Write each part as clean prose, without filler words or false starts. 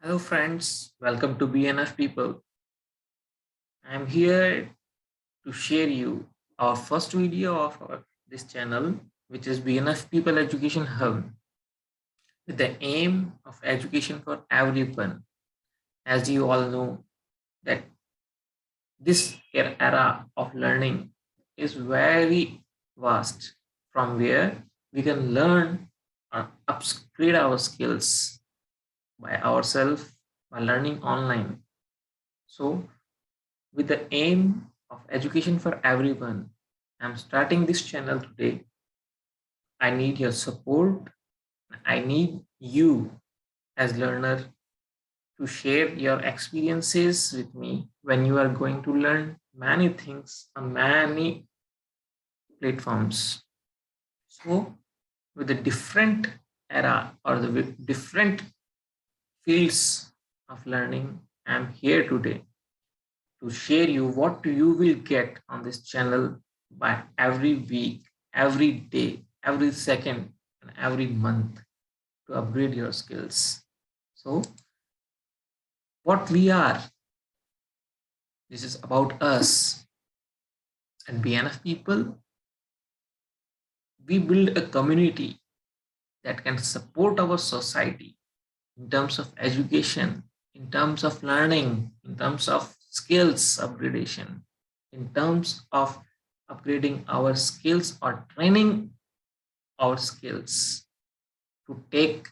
Hello friends, welcome to BnF people. I am here to share you our first video of this channel, which is BnF People Education Hub, with the aim of education for everyone. As you all know that this era of learning is very vast, from where we can learn or upgrade our skills by ourselves by learning online. So with the aim of education for everyone, I'm starting this channel today. I need your support. I need you as learner to share your experiences with me when you are going to learn many things on many platforms. So with the different era or the different fields of learning, I'm here today to share you what you will get on this channel by every week, every day, every second, and every month to upgrade your skills. So, what we are, this is about us and BNF people. We build a community that can support our society in terms of education, in terms of learning, in terms of skills upgradation, in terms of upgrading our skills or training our skills to take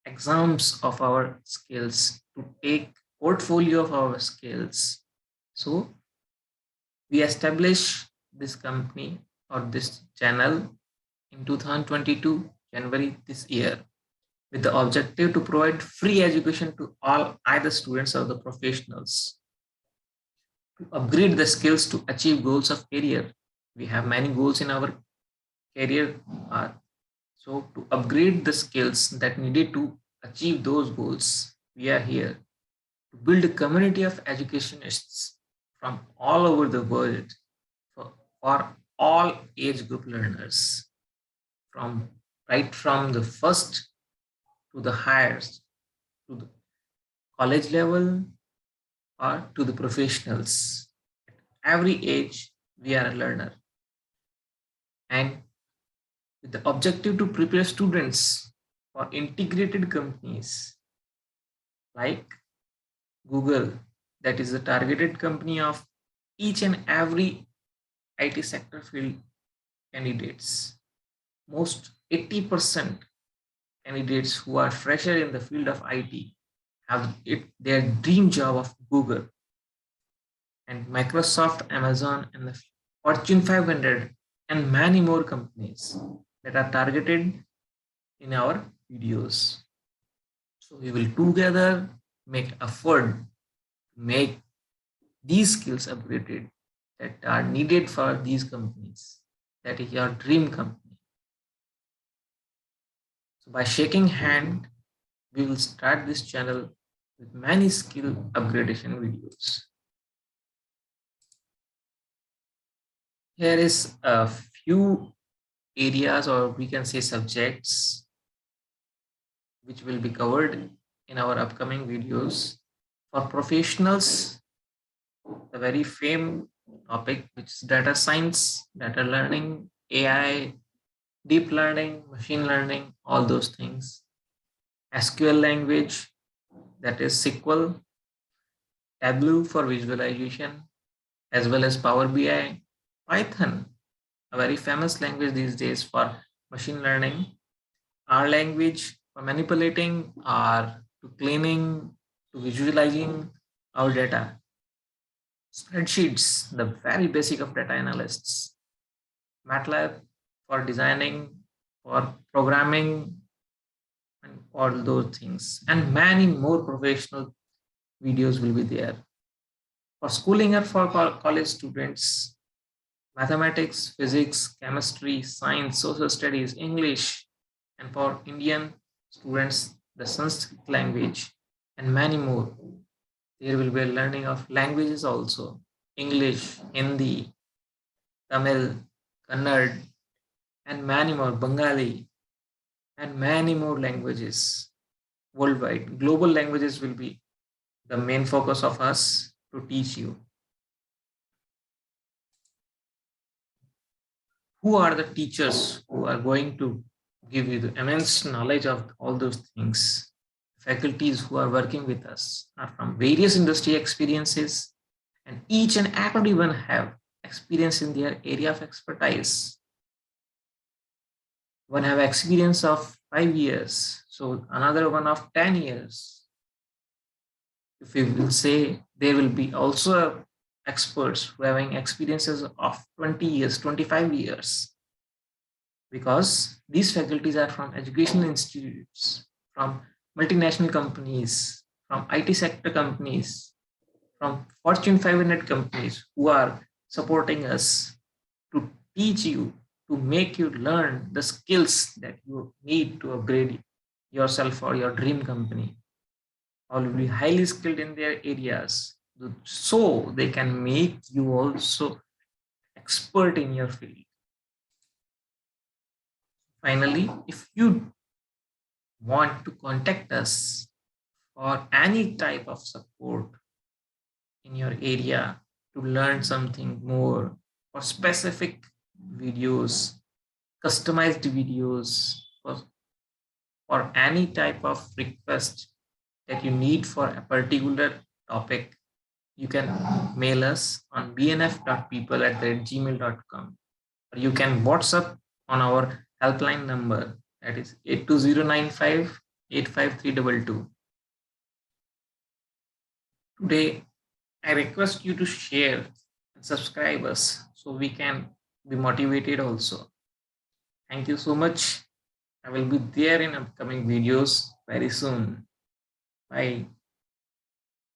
exams of our skills, to take portfolio of our skills. So we establish this company or this channel in 2022 January this year with the objective to provide free education to all either students or the professionals to upgrade the skills to achieve goals of career. We have many goals in our career. So to upgrade the skills that needed to achieve those goals, we are here to build a community of educationists from all over the world for all age group learners, from right from the first to the highest, to the college level or to the professionals. Every age, we are a learner. And with the objective to prepare students for integrated companies like Google, that is the targeted company of each and every IT sector field candidates. Most 80% candidaats who are fresher in the field of IT have their dream job of Google and Microsoft, Amazon, and the Fortune 500 and many more companies that are targeted in our videos. So we will together make effort to make these skills upgraded that are needed for these companies. That is your dream company. So by shaking hand, we will start this channel with many skill upgradation videos. Here is a few areas or we can say subjects which will be covered in our upcoming videos. For professionals, the very famed topic which is data science, data learning, AI, deep learning, machine learning, all those things. SQL language, that is SQL, Tableau for visualization, as well as Power BI, Python, a very famous language these days for machine learning, R language for manipulating or to cleaning, to visualizing our data. Spreadsheets, the very basic of data analysts. MATLAB for designing, for programming, and all those things. And many more professional videos will be there. For schooling or for college students, mathematics, physics, chemistry, science, social studies, English, and for Indian students, the Sanskrit language, and many more. There will be a learning of languages also, English, Hindi, Tamil, Kannada, and many more, Bengali, and many more languages. worldwide. Global languages will be the main focus of us to teach you. Who are the teachers who are going to give you the immense knowledge of all those things? Faculties who are working with us are from various industry experiences, and each and everyone have experience in their area of expertise. One have experience of 5 years, so another one of 10 years. If we will say, there will be also experts who are having experiences of 20 years, 25 years, because these faculties are from educational institutes, from multinational companies, from IT sector companies, from Fortune 500 companies who are supporting us to teach you, to make you learn the skills that you need to upgrade yourself or your dream company. All will be highly skilled in their areas, so they can make you also expert in your field. Finally, if you want to contact us for any type of support in your area, to learn something more, or specific videos, customized videos, or any type of request that you need for a particular topic, you can mail us on bnf.people@gmail.com, or you can WhatsApp on our helpline number, that is 82095 85322. Today, I request you to share and subscribe us so we can be motivated also. Thank you so much. I will be there in upcoming videos very soon. Bye.